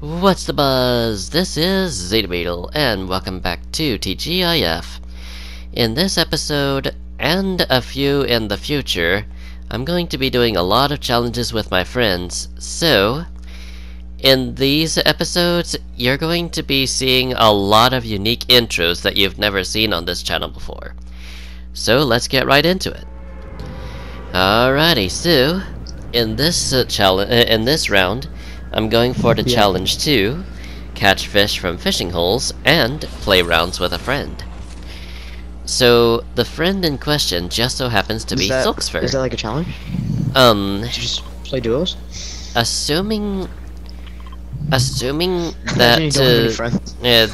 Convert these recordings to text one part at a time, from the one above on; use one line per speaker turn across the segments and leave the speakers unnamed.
What's the buzz? This is Zeta Beetle, and welcome back to TGIF. In this episode, and a few in the future, I'm going to be doing a lot of challenges with my friends, so in these episodes, you're going to be seeing a lot of unique intros that you've never seen on this channel before. So let's get right into it. Alrighty, so in this round, I'm going for the challenge to catch fish from fishing holes and play rounds with a friend. So the friend in question just so happens to be Silksfur.
Is that like a challenge? Did you just play duos?
Assuming that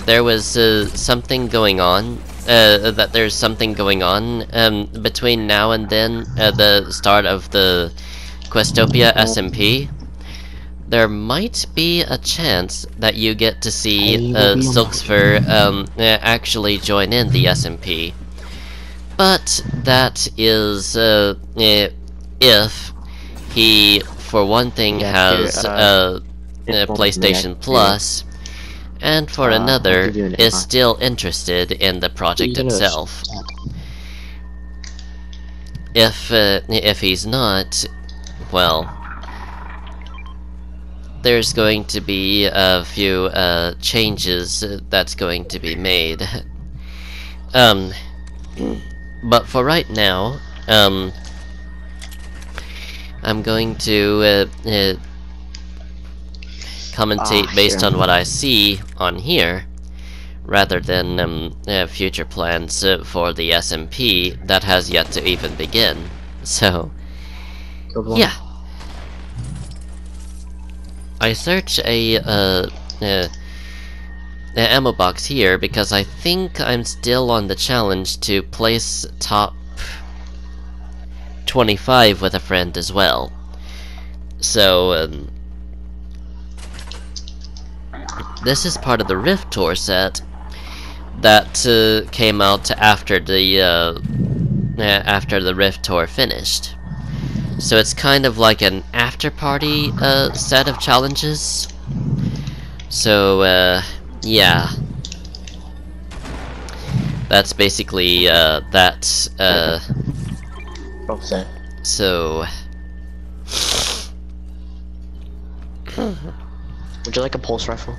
there was something going on, that there's something going on between now and then, the start of the Questopia SMP, there might be a chance that you get to see Silksfur actually join in the SMP. But that is if he, for one thing, has PlayStation Plus, and for another, is still interested in the project itself. If he's not, well, there's going to be a few changes that's going to be made. But for right now, I'm going to commentate based on what I see on here, rather than future plans for the SMP that has yet to even begin. So, yeah. I search a ammo box here because I think I'm still on the challenge to place top 25 with a friend as well. So this is part of the Rift Tour set that came out after the Rift Tour finished. So it's kind of like an after-party set of challenges. So yeah, that's basically that. So
would you like a pulse rifle?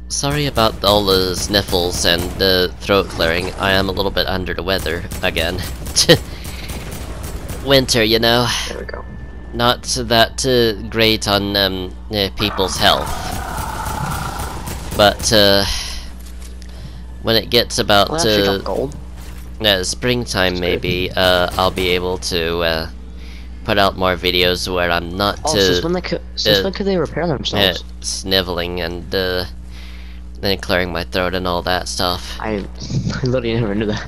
Sorry about all the sniffles and the throat clearing. I am a little bit under the weather again. Winter, you know.
There we go.
Not that great on people's health. But when it gets about springtime, maybe I'll be able to put out more videos where I'm not
since when could they repair themselves?
Sniveling and then clearing my throat and all that stuff.
I literally never knew that.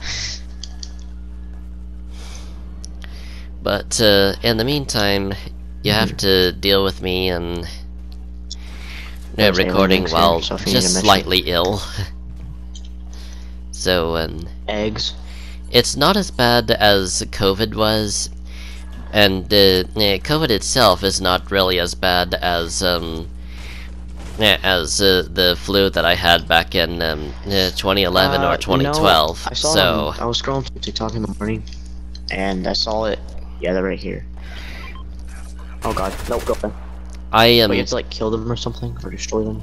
But in the meantime, you have to deal with me and recording while just slightly ill. So
eggs.
It's not as bad as COVID was, and COVID itself is not really as bad as the flu that I had back in 2011 or 2012.
I saw I was scrolling through TikTok in the morning, and I saw it. Yeah, they're right here. Oh god, nope, go there. You have to like kill them or something, or destroy them.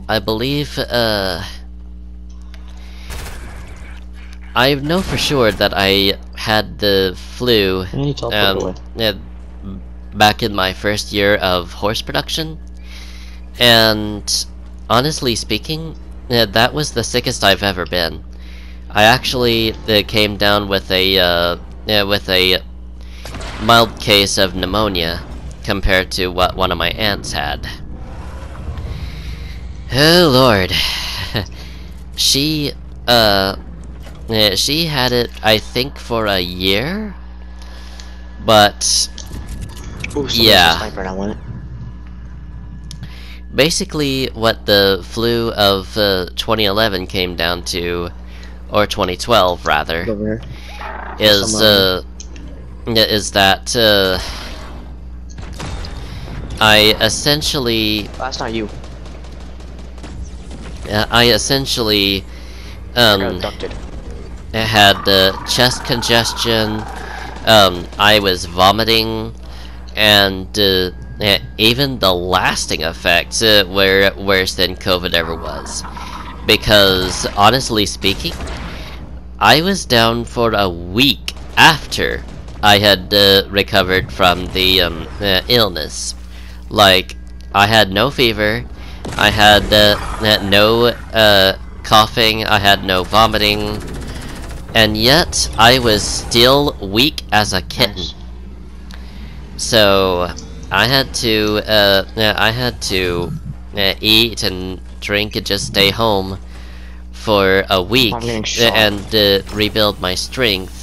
I believe I know for sure that I had the flu back in my first year of horse production. And honestly speaking, that was the sickest I've ever been. I actually came down with a mild case of pneumonia compared to what one of my aunts had. Oh lord, she had it, I think, for a year, but yeah. Basically, what the flu of 2011 came down to, or 2012 rather, is that I essentially...
That's not you.
I essentially...
abducted.
had chest congestion, I was vomiting, and even the lasting effects were worse than COVID ever was. Because, honestly speaking, I was down for a week after I had recovered from the illness. Like, I had no fever, I had no coughing, I had no vomiting, and yet I was still weak as a kitten.
Nice.
So I had to eat and drink and just stay home for a week and rebuild my strength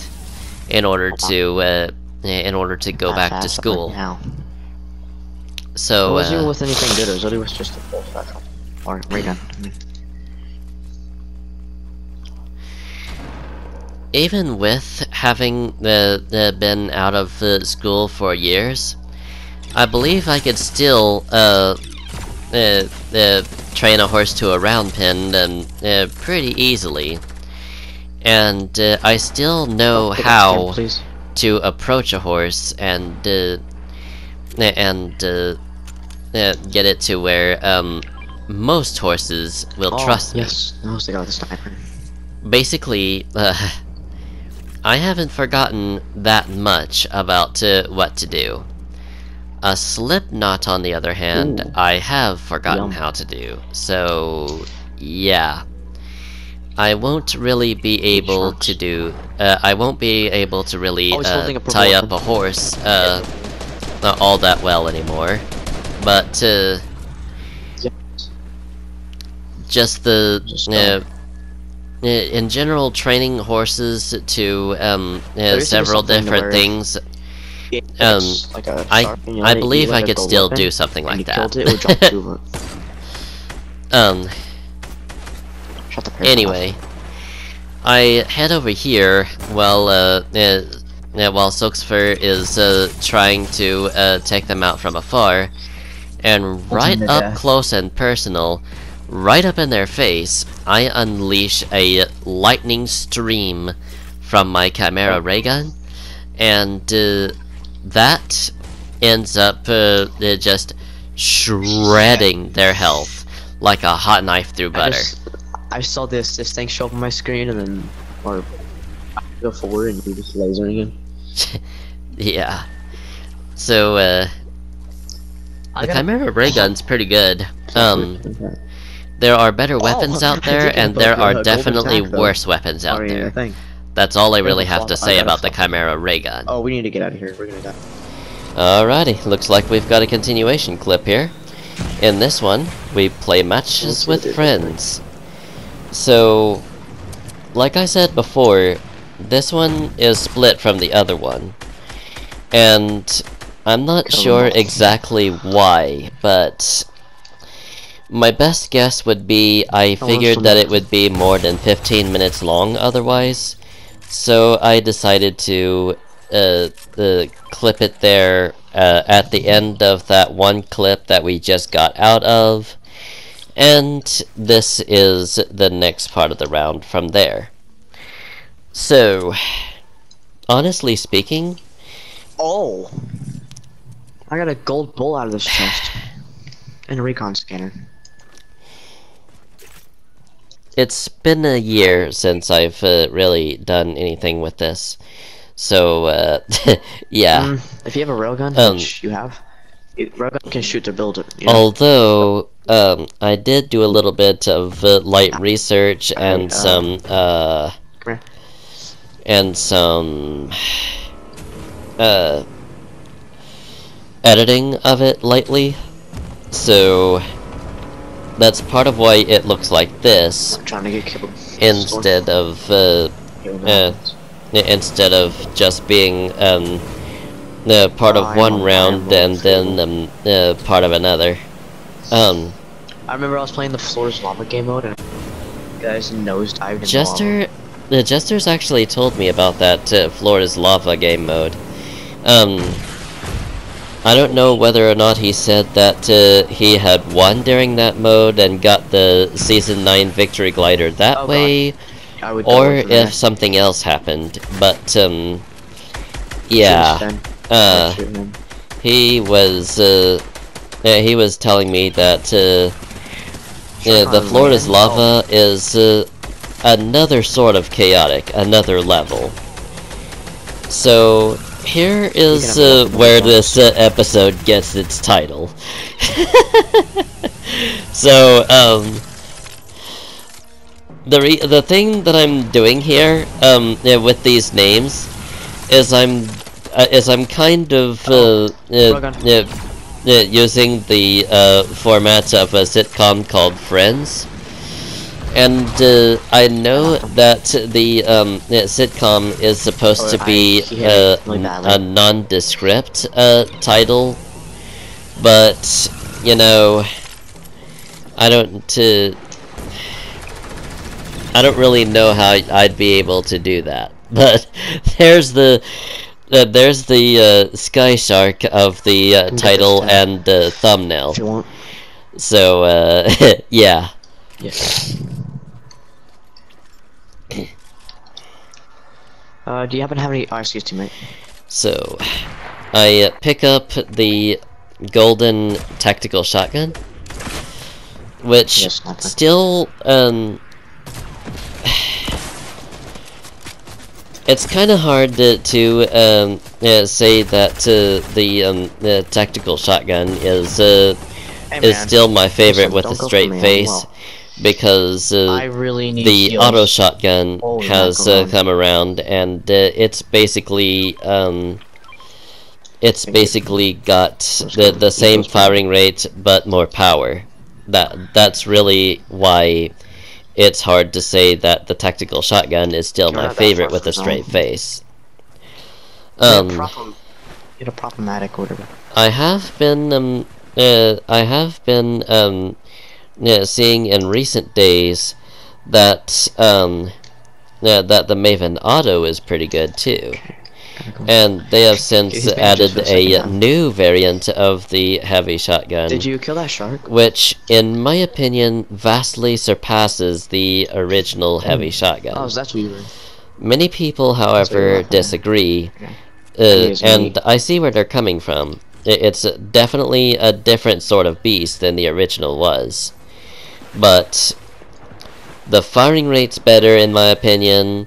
in order to go back to school. So
it wasn't even with anything good. It was only with just a full special or ray gun.
Even with having been out of school for years, I believe I could still train a horse to a round pen pretty easily, and I still know how to approach a horse and get it to where most horses will trust me.
Yes, I was thinking about the sniper.
Basically, I haven't forgotten that much about what to do. A slip knot, on the other hand,
Ooh.
I have forgotten how to do. So, yeah. I won't really be able to do... I won't be able to really tie up a horse not all that well anymore. But, just the... in general, training horses to several different things, I believe I could still do something like that. Anyway, I head over here while Soxfer is trying to take them out from afar, and right up close and personal, right up in their face, I unleash a lightning stream from my Chimera ray gun, and that ends up just shredding their health like a hot knife through butter.
I saw this thing show up on my screen, and then I go forward and do this laser again.
Yeah. So the Chimera ray gun's pretty good. There are better weapons out there, and there are definitely worse weapons out there. That's all I really have to say about the Chimera ray gun.
Oh, we need to get out of here. We're gonna die.
Alrighty, looks like we've got a continuation clip here. In this one, we play matches with friends. So, like I said before, this one is split from the other one. And I'm not sure exactly why, but my best guess would be I figured that it would be more than 15 minutes long otherwise. So I decided to clip it there at the end of that one clip that we just got out of. And this is the next part of the round from there. So, honestly speaking...
Oh! I got a gold bull out of this chest. And a recon scanner.
It's been a year since I've really done anything with this. So, yeah.
If you have a railgun, which you have, railgun can shoot their builder. You
know? Although, I did do a little bit of light research and some editing of it lightly. So that's part of why it looks like this.
I'm trying to get killed.
Instead of just being part of one round and then part of another.
I remember I was playing the Floor's Lava game mode and guys nosedived in lava.
The Jester's actually told me about that Floor's Lava game mode. I don't know whether or not he said that he had won during that mode and got the Season 9 Victory Glider that way, or if something else happened, but, yeah, he was telling me that, the Florida's lava is, another sort of chaotic, another level. So, here is where this episode gets its title. So, the thing that I'm doing here, with these names, is I'm kind of using the format of a sitcom called Friends. And I know that the sitcom is supposed to be a nondescript title, but you know, I don't really know how I'd be able to do that. But there's the Sky Shark of the title and thumbnail.
If you want.
So yeah.
Yes. Do you happen to have any? Oh, excuse me, mate.
So, I pick up the golden tactical shotgun, which still, it's kind of hard to say that the tactical shotgun is still my favorite with a straight face. Because the auto shotgun has come around, and it's basically got the same firing rate but more power. That's really why it's hard to say that the tactical shotgun is still my favorite with a straight face.
Problematic or whatever.
I have been seeing in recent days that that the Maven Auto is pretty good too, and they have since added a new variant of the heavy shotgun.
Did you kill that shark?
Which, in my opinion, vastly surpasses the original heavy shotgun.
Oh, so that's weird.
Many people, however, disagree, and I see where they're coming from. It's definitely a different sort of beast than the original was. But the firing rate's better in my opinion,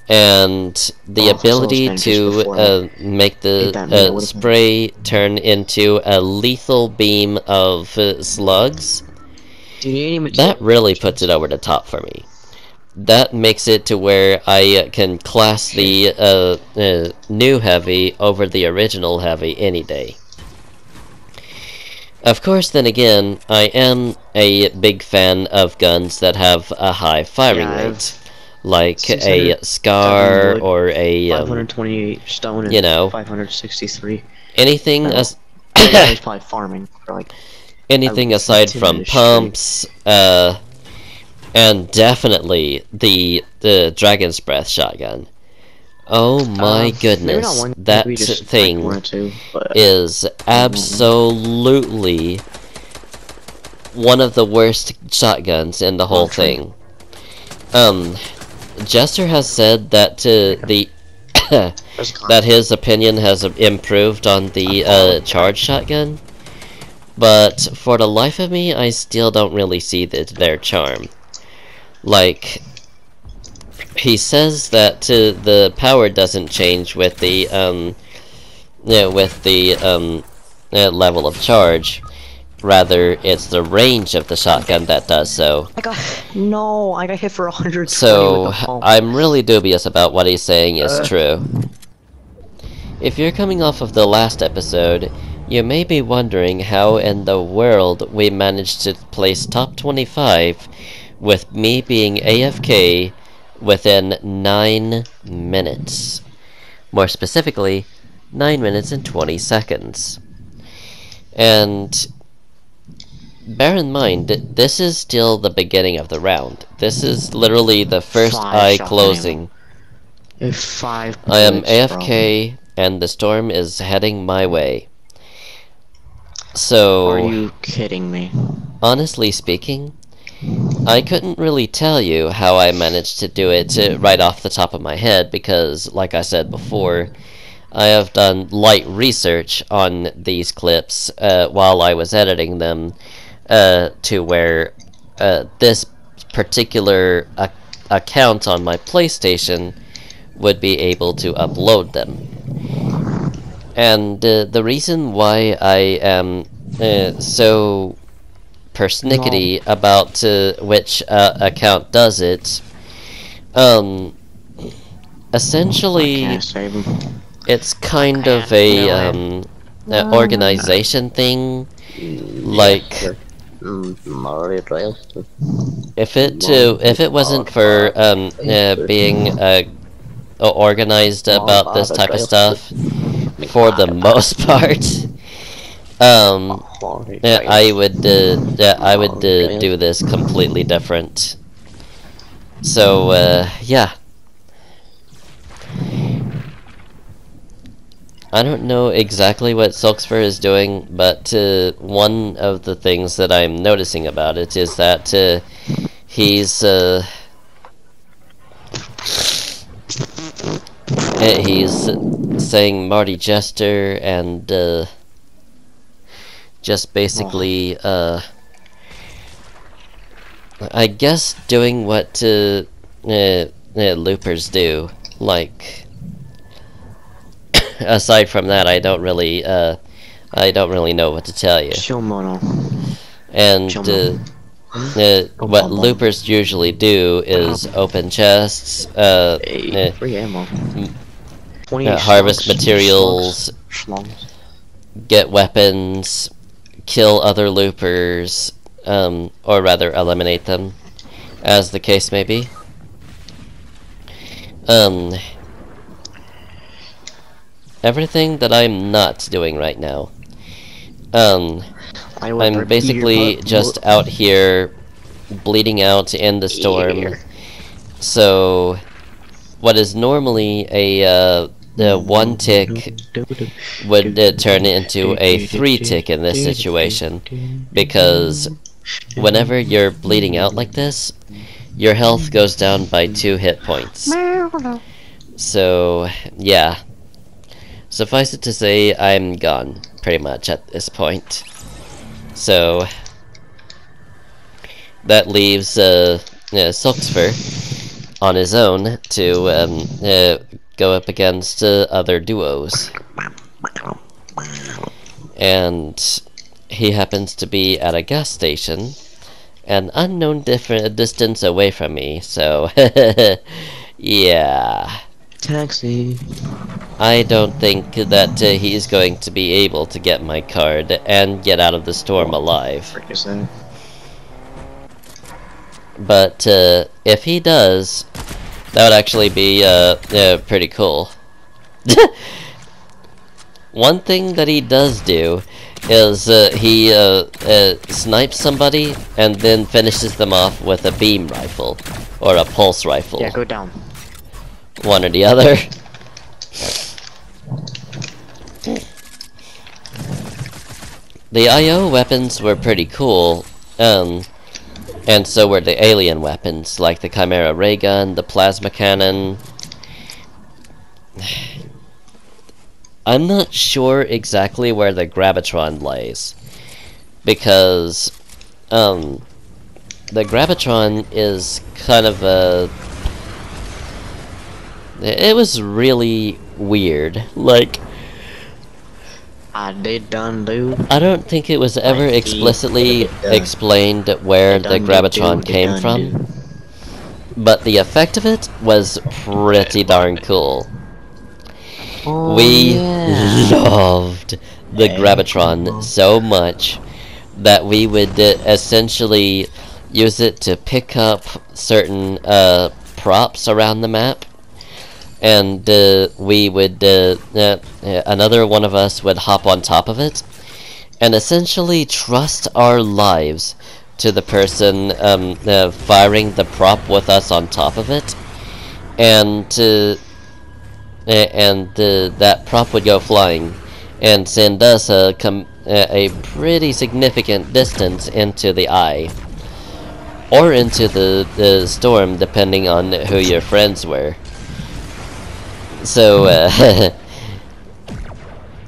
and the ability to make the spray turn into a lethal beam of slugs, that really puts it over the top for me. That makes it to where I can class the new heavy over the original heavy any day. Of course, then again, I am a big fan of guns that have a high firing rate, like a Scar or a
528 stone and 563.
Anything
he's probably farming for like
anything aside from pumps, and definitely the Dragon's Breath shotgun. Oh my goodness, that thing is absolutely one of the worst shotguns in the whole thing. Jester has said that that his opinion has improved on the charge shotgun, but for the life of me, I still don't really see their charm. Like, he says that the power doesn't change with the level of charge. Rather, it's the range of the shotgun that does so.
I got hit for 120.
So I'm really dubious about what he's saying is true. If you're coming off of the last episode, you may be wondering how in the world we managed to place top 25 with me being AFK within 9 minutes. More specifically, 9 minutes and 20 seconds. And bear in mind, this is still the beginning of the round. This is literally the first eye closing. I am AFK, and the storm is heading my way. So...
Are you kidding me?
Honestly speaking, I couldn't really tell you how I managed to do it right off the top of my head because, like I said before, I have done light research on these clips while I was editing them to where this particular account on my PlayStation would be able to upload them. And the reason why I am so persnickety about which account does it, essentially it's kind of a organization thing. Like, if it wasn't for being organized about this type of stuff, for the most part, I would do this completely different. So yeah, I don't know exactly what Silksfur is doing, but one of the things that I'm noticing about it is that he's saying Marty Jester and just basically I guess doing what loopers do. Like, aside from that, I don't really know what to tell you. And what loopers usually do is open chests,
free ammo.
Harvest materials, get weapons, kill other loopers, or rather eliminate them, as the case may be. Everything that I'm not doing right now. I'm basically just out here bleeding out in the storm. So what is normally a 1 tick would turn into a 3 tick in this situation, because whenever you're bleeding out like this, your health goes down by 2 hit points. So yeah, suffice it to say, I'm gone pretty much at this point. So that leaves Silksfur on his own to go up against other duos. And he happens to be at a gas station, an unknown distance away from me, so yeah.
Taxi.
I don't think that he's going to be able to get my card and get out of the storm alive. But if he does, that would actually be pretty cool. One thing that he does do is he snipes somebody and then finishes them off with a beam rifle or a pulse rifle.
Yeah, go down.
One or the other. The IO weapons were pretty cool, and so were the alien weapons, like the Chimera ray gun, the plasma cannon. I'm not sure exactly where the Gravitron lays, because the Gravitron is kind of a... It was really weird. Like,
I
don't think it was ever explicitly explained where the Gravitron came from, but the effect of it was pretty darn cool. We loved the Gravitron so much that we would essentially use it to pick up certain props around the map. And we would, another one of us would hop on top of it and essentially trust our lives to the person firing the prop with us on top of it, and that prop would go flying and send us a a pretty significant distance into the eye. Or into the storm, depending on who your friends were. So,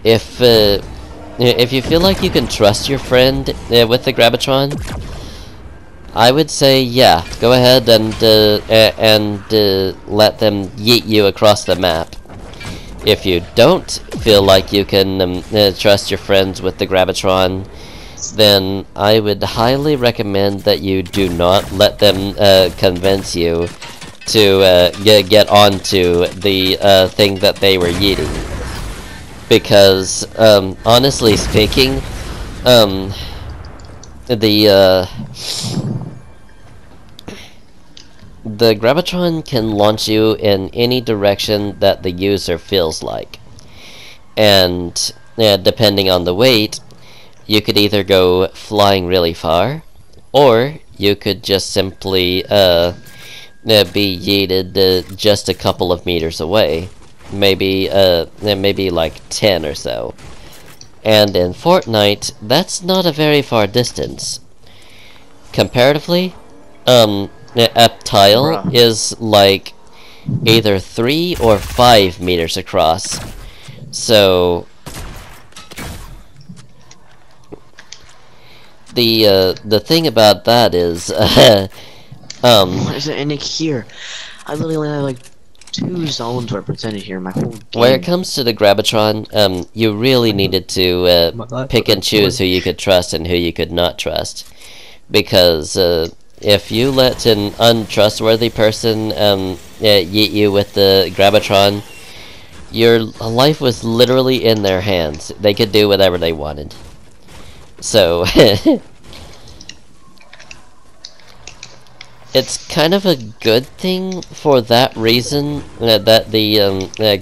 if you feel like you can trust your friend with the Graviton, I would say, yeah, go ahead and let them yeet you across the map. If you don't feel like you can trust your friends with the Graviton, then I would highly recommend that you do not let them convince you to get onto the thing that they were yeeting. Because, honestly speaking, the Graviton can launch you in any direction that the user feels like. And, depending on the weight, you could either go flying really far, or you could just simply be yeeted just a couple of meters away. Maybe like 10 or so. And in Fortnite, that's not a very far distance. Comparatively, a tile is like either 3 or 5 meters across. So the thing about that is
why is there any here? I literally only have like 2 zones represented here in my whole game.
When it comes to the Graviton, you really needed to pick and choose who you could trust and who you could not trust. Because if you let an untrustworthy person yeet you with the Graviton, your life was literally in their hands. They could do whatever they wanted. So, it's kind of a good thing for that reason that the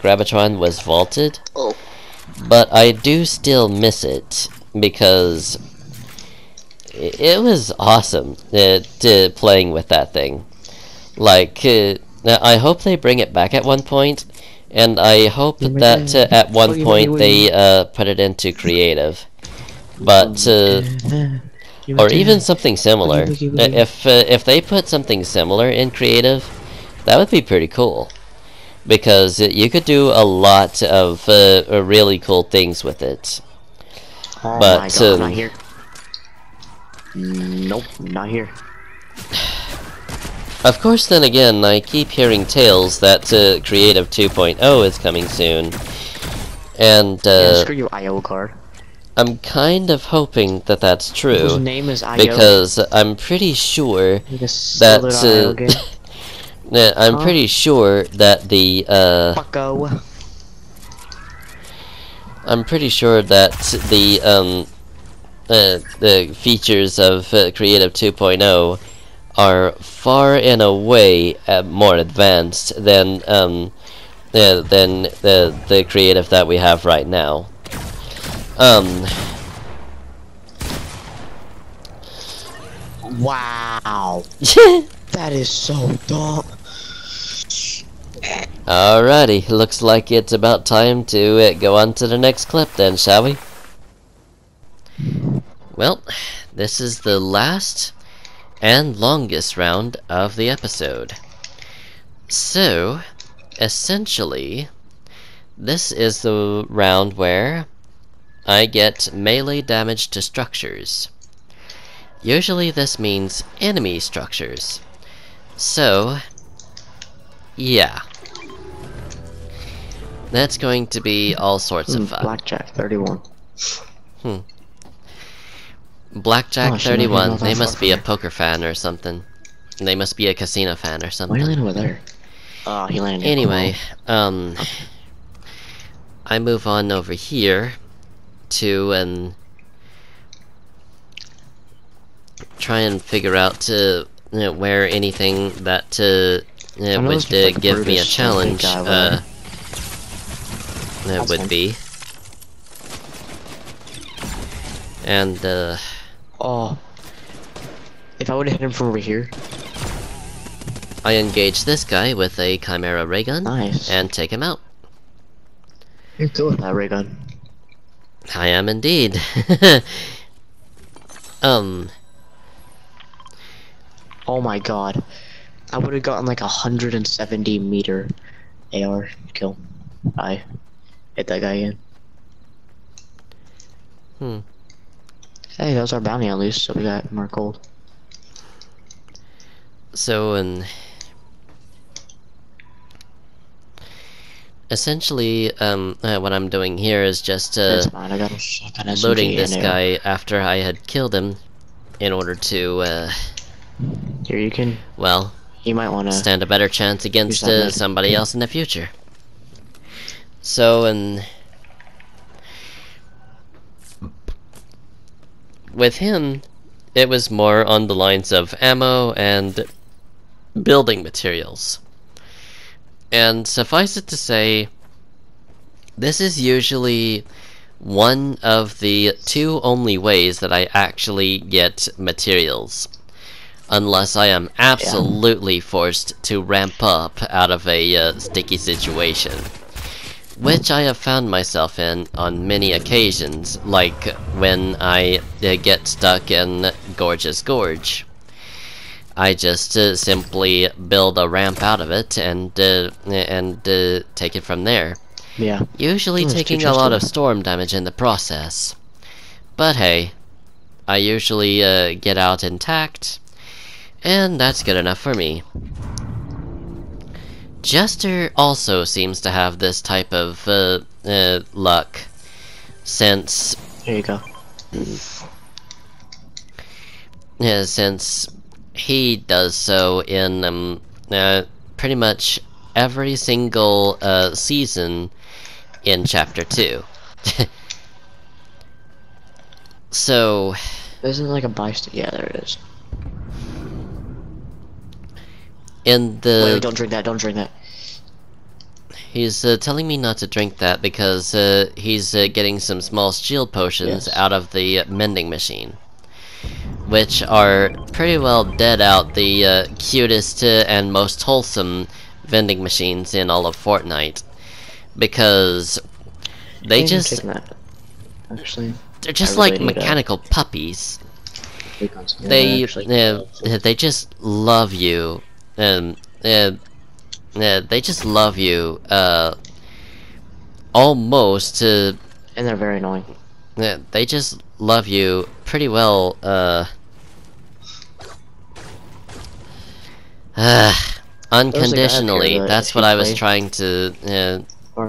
Graviton was vaulted. But I do still miss it, because it was awesome playing with that thing. Like, I hope they bring it back at one point, and I hope that at one point they put it into creative. But, or even something similar. If they put something similar in creative, that would be pretty cool. Because you could do a lot of really cool things with it.
Oh
but,
my god, not here. Nope, not here.
Of course, then again, I keep hearing tales that Creative 2.0 is coming soon. And,
yeah, screw your IO card.
I'm kind of hoping that that's true.
Whose name is IO?
Because I'm pretty sure that I'm pretty sure that the
Fucko.
I'm pretty sure that the features of Creative 2.0 are far and away more advanced than the creative that we have right now.
Wow. That is so dumb.
Alrighty, looks like it's about time to go on to the next clip then, shall we? Well, this is the last and longest round of the episode. So, essentially, this is the round where I get melee damage to structures. Usually this means enemy structures. So, yeah. That's going to be all sorts of fun.
Blackjack 31.
Blackjack 31, they must be a poker fan or something. They must be a casino fan or something.
Why are you landing over there? Oh, he landed.
Anyway, I move on over here to try and figure out where anything that would give me a challenge would be. And
oh, if I would have hit him from over here.
I engage this guy with a Chimera ray gun.
Nice.
And take him out.
You're cool with that ray gun.
I am indeed.
Oh my god. I would have gotten like 170-meter AR kill. I hit that guy again. Hey, that was our bounty at least, so we got more gold.
So, essentially, what I'm doing here is just,
Fine. I got a shotgun
loading
SMG
this
and
guy after I had killed him in order to,
here you can,
well,
you might want to
stand a better chance against somebody else in the future. So, with him, it was more on the lines of ammo and building materials. And suffice it to say, this is usually one of the two only ways that I actually get materials. Unless I am absolutely forced to ramp up out of a sticky situation. Which I have found myself in on many occasions, like when I get stuck in Gorgeous Gorge. I just simply build a ramp out of it and take it from there.
Yeah.
Usually taking a lot of storm damage in the process. But hey, I usually get out intact, and that's good enough for me. Jester also seems to have this type of luck, since...
Here you go.
Since he does so in pretty much every single season in Chapter 2. So...
Isn't like a buy stick? Yeah, there it is.
In the...
Wait, don't drink that, don't drink that.
He's telling me not to drink that because he's getting some small shield potions out of the mending machine. Which are pretty well dead out the cutest and most wholesome vending machines in all of Fortnite. Because they just...
Actually,
they're just like mechanical puppies. They just love you. They just love you, almost, and
they're very annoying.
They just love you pretty well, unconditionally. That's what I was trying to,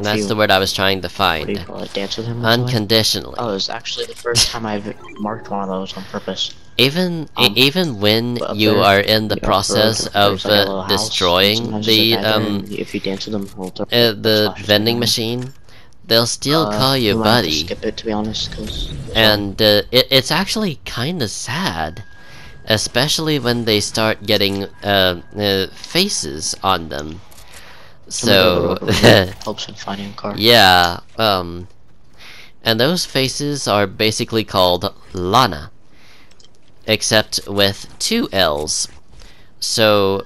that's the word I was trying to find.
What do you call it? Dance with him?
Unconditionally.
Oh, it was actually the first time I've marked one of those on purpose.
Even when you are in the process of destroying the
if you dance with them,
the vending machine, they'll still call you buddy.
Skip it, to be honest,
and it's actually kind of sad, especially when they start getting faces on them. So
helps in finding a car.
Yeah, and those faces are basically called Lana. Except with 2 L's. So,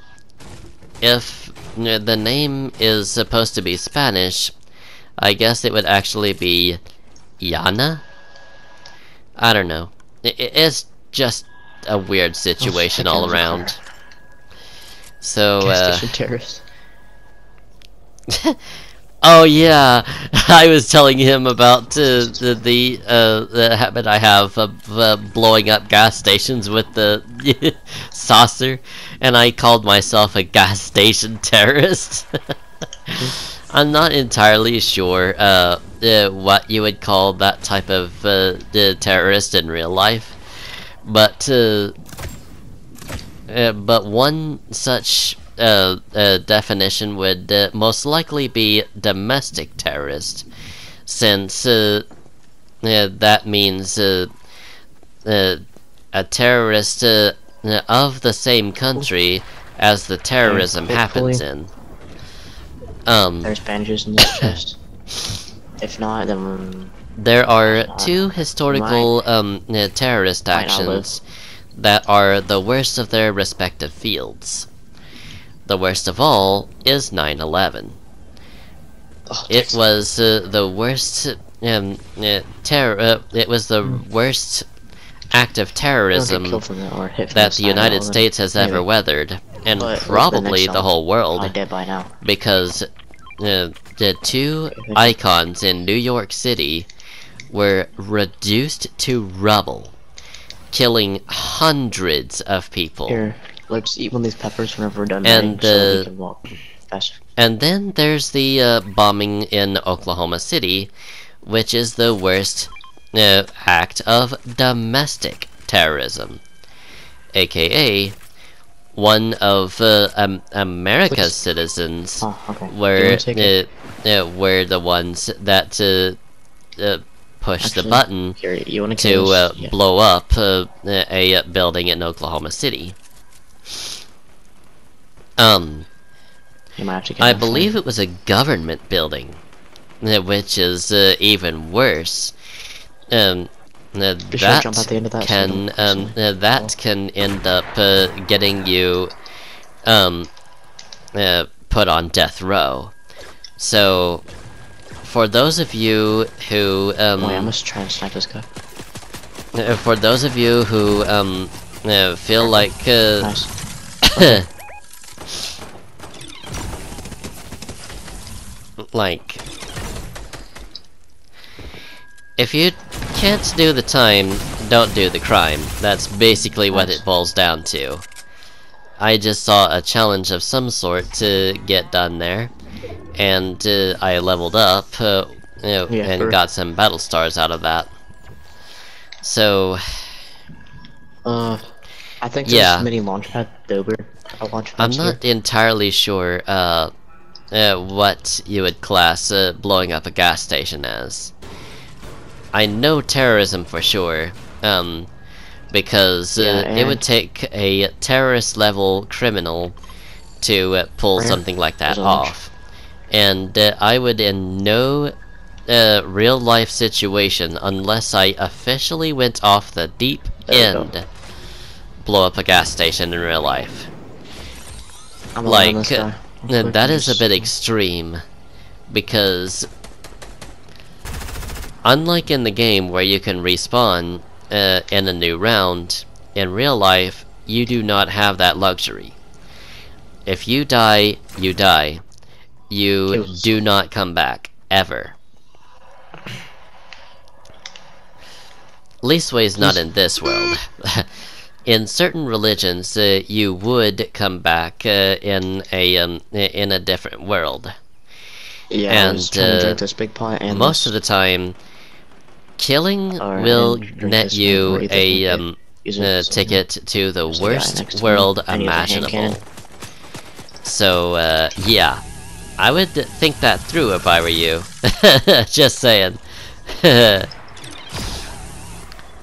if the name is supposed to be Spanish, I guess it would actually be Yana? I don't know. It's just a weird situation all around. So,
gas station terrorist.
Oh yeah, I was telling him about the habit I have of blowing up gas stations with the saucer, and I called myself a gas station terrorist. I'm not entirely sure what you would call that type of terrorist in real life, but one such definition would most likely be domestic terrorist, since that means a terrorist of the same country as the terrorism happens in.
There's bandages in this chest. If not, then
there are 2 historical terrorist actions that are the worst of their respective fields. The worst of all is 9/11. It was the worst it was the worst act of terrorism that the United States has ever weathered, and probably the whole world, because the two icons in New York City were reduced to rubble, killing hundreds of people.
Here, let's eat one of these peppers whenever we're done, and so we can walk faster.
And then there's the bombing in Oklahoma City, which is the worst act of domestic terrorism, aka one of America's citizens were the ones that pushed the button to blow up a building in Oklahoma City. I believe it was a government building, which is even worse. That can end up getting you put on death row. So, for those of you who
wait, I must try and snipe this guy.
For those of you who feel like
nice.
like, if you can't do the time, don't do the crime. That's basically what it boils down to. I just saw a challenge of some sort to get done there, and I leveled up, and got some battle stars out of that. So,
I think there's mini launchpad over.
I'm not entirely sure what you would class blowing up a gas station as. I know terrorism for sure, because it would take a terrorist-level criminal to pull something like that off. And I would in no real-life situation, unless I officially went off the deep end, blow up a gas station in real life. Like, that is a bit extreme, because unlike in the game where you can respawn in a new round, in real life, you do not have that luxury. If you die, you die. You do not come back, ever. Leastways not in this world. In certain religions, you would come back in a different world.
Yeah,
and
I was trying to drink this big pot, and
most of the time, killing will net you a ticket to the worst world imaginable. So yeah, I would think that through if I were you. Just saying.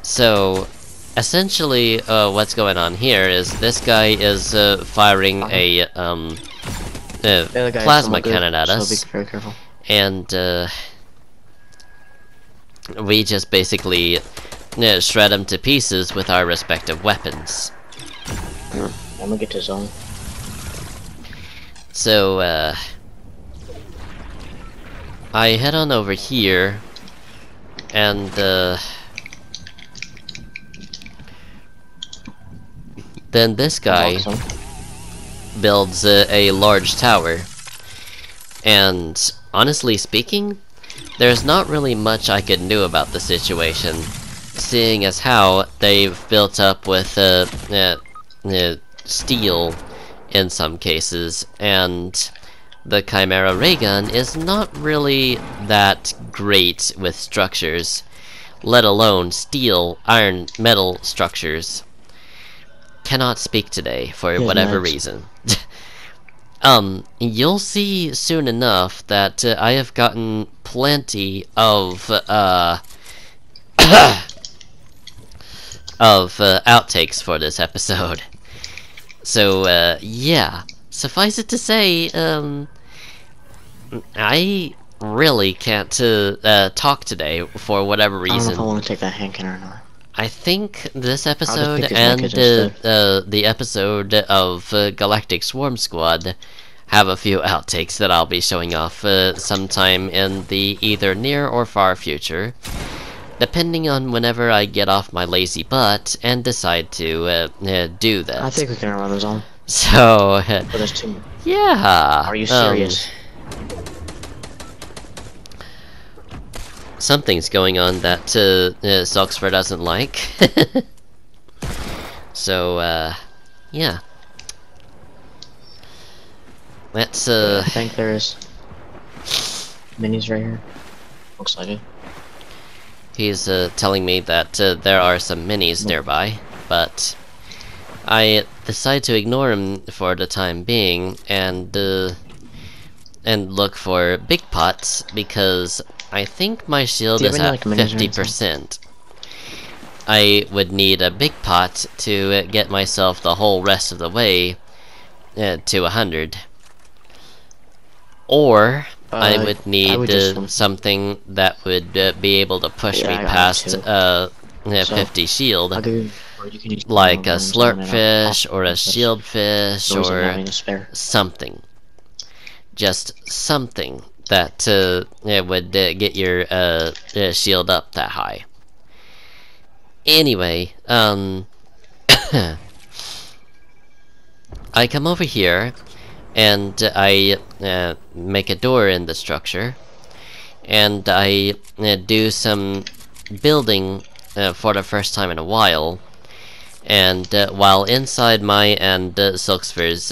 So, essentially, what's going on here is this guy is firing a plasma cannon at us,
so be very careful.
And we just basically shred him to pieces with our respective weapons.
I'm gonna get to zone.
So, I head on over here, and then this guy builds a large tower, and honestly speaking, there's not really much I could do about the situation, seeing as how they've built up with steel in some cases, and the Chimera ray gun is not really that great with structures, let alone steel, iron, metal structures. Cannot speak today for whatever reason. You'll see soon enough that I have gotten plenty of outtakes for this episode. So yeah, suffice it to say, I really can't talk today for whatever reason.
I don't know if I want to take that hand cannon or not.
I think this episode and the episode of Galactic Swarm Squad have a few outtakes that I'll be showing off sometime in the either near or far future, depending on whenever I get off my lazy butt and decide to do that.
I think we can run those on.
So,
but there's two more.
Yeah.
Are you serious?
Something's going on that Soxford doesn't like. So, yeah. Let's
I think there's minis right here. Looks like it.
He's telling me that there are some minis nearby, but I decide to ignore him for the time being and look for big pots because I think my shield is at 50%. I would need a big pot to get myself the whole rest of the way to 100. Or I would need something that would be able to push me past 50 shield, like a slurp fish or a shield fish or something. Just something that would get your shield up that high. Anyway, I come over here and I make a door in the structure, and I do some building for the first time in a while. And while inside my and Silksfur's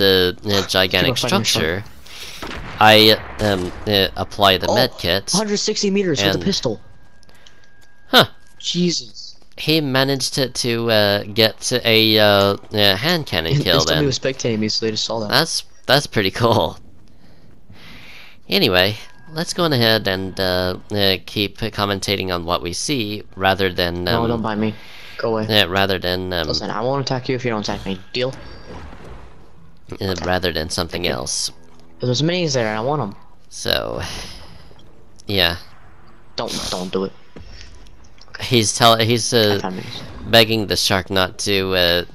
gigantic structure, I apply the medkit.
160 meters with a pistol.
Huh.
Jesus.
He managed to get a hand cannon kill then.
He was spectating me, so they just saw that.
That's pretty cool. Anyway, let's go on ahead and keep commentating on what we see, rather than...
no, don't bite me. Go away.
Rather than...
listen, I won't attack you if you don't attack me. Deal?
Rather than something else.
There's minis there, and I want them.
So... yeah.
Don't do it.
He's begging the shark not to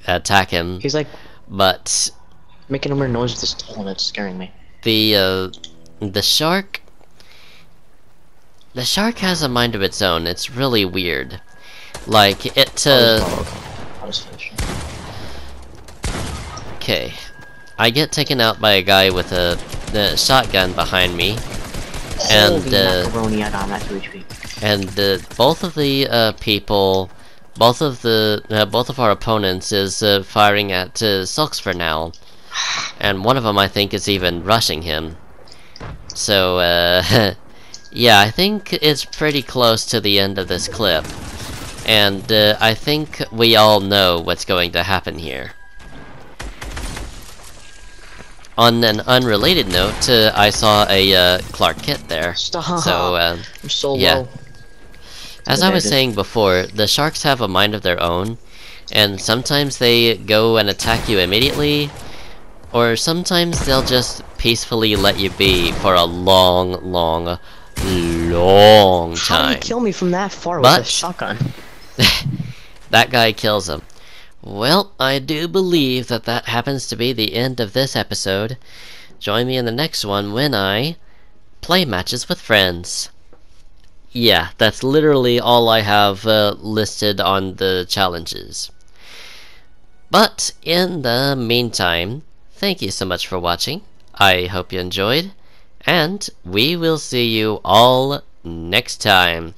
attack him.
He's like...
but...
making a weird noise with his tail, and it's scaring me.
The shark has a mind of its own. It's really weird. Like, it okay. I get taken out by a guy with a shotgun behind me. And
macaroni, I got that 2 HP.
And both of the people, both of our opponents is firing at Sulks for now. And one of them, I think, is even rushing him. So, yeah, I think it's pretty close to the end of this clip. And I think we all know what's going to happen here. On an unrelated note, I saw a Clark Kent there.
Stop.
So,
I'm so
yeah.
low.
As I was saying before, the sharks have a mind of their own, and sometimes they go and attack you immediately, or sometimes they'll just peacefully let you be for a long time.
How do you kill me from that far with a shotgun?
That guy kills him. Well, I do believe that happens to be the end of this episode. Join me in the next one when I play matches with friends. Yeah, that's literally all I have listed on the challenges. But in the meantime, thank you so much for watching. I hope you enjoyed, and we will see you all next time.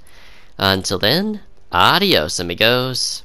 Until then, adios amigos.